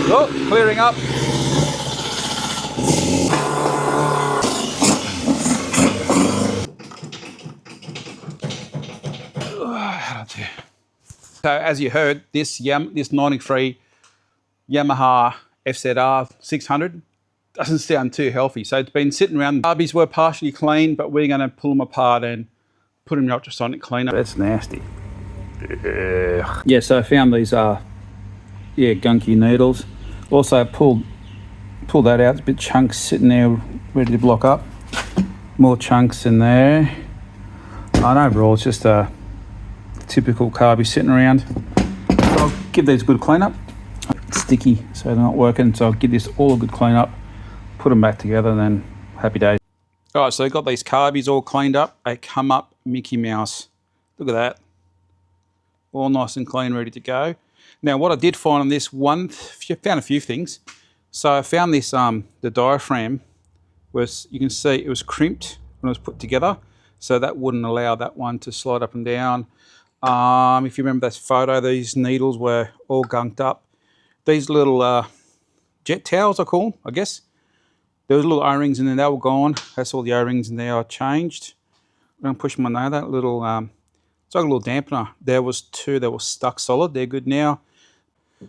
Oh, clearing up. So as you heard, this 93 Yamaha FZR600 doesn't sound too healthy. So it's been sitting around. The carbies were partially clean, but we're going to pull them apart and put them in ultrasonic cleaner. That's nasty. Yeah, so I found these gunky needles. Also pulled that out. It's a bit chunks sitting there ready to block up. More chunks in there. And overall it's just a typical carby sitting around. So I'll give these a good clean up. It's sticky, so they're not working. So I'll give this all a good clean up, put them back together, and then happy days. All right, so I've got these carbies all cleaned up. They come up Mickey Mouse. Look at that. All nice and clean, ready to go. Now, what I did find on this one, found a few things. So I found this, the diaphragm was, you can see it was crimped when it was put together. So that wouldn't allow that one to slide up and down. If you remember that photo, these needles were all gunked up. These little jet towels, I call them, I guess. There was little O-rings in there, they were gone. That's all the O-rings in there I changed. I'm going to push them on there. That little, it's like a little dampener. There was two that were stuck solid. They're good now.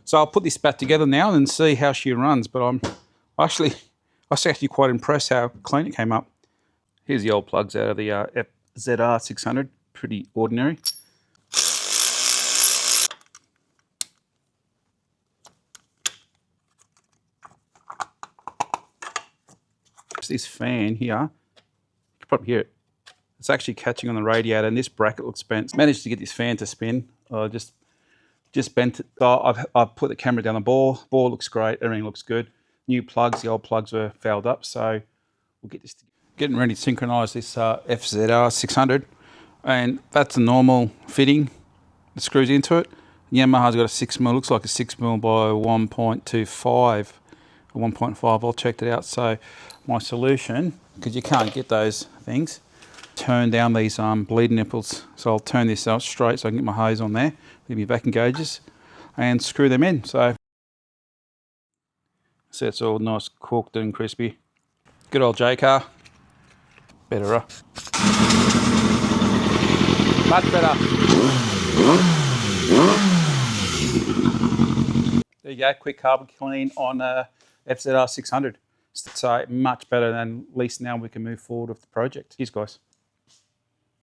So I'll put this back together now and see how she runs. But I was actually quite impressed how clean it came up. Here's the old plugs out of the FZR600. Pretty ordinary. This fan here, you can probably hear it. It's actually catching on the radiator, and this bracket looks bent. Managed to get this fan to spin. Just bent it. I've put the camera down the ball. Ball looks great. Everything looks good. New plugs. The old plugs were fouled up, so we'll get this together. Getting ready to synchronise this FZR600, and that's a normal fitting that screws into it. Yamaha's got a 6mm. Looks like a 6mm by 1.25 or 1.5. I checked it out. So my solution, because you can't get those things, turn down these bleed nipples. So I'll turn this out straight so I can get my hose on there, leave my vacuum gauges, and screw them in. So it's all nice cooked and crispy. Good old J-car. Better, much better. There you go, quick carbon clean on FZR600. So much better, than at least now we can move forward with the project. Cheers, guys.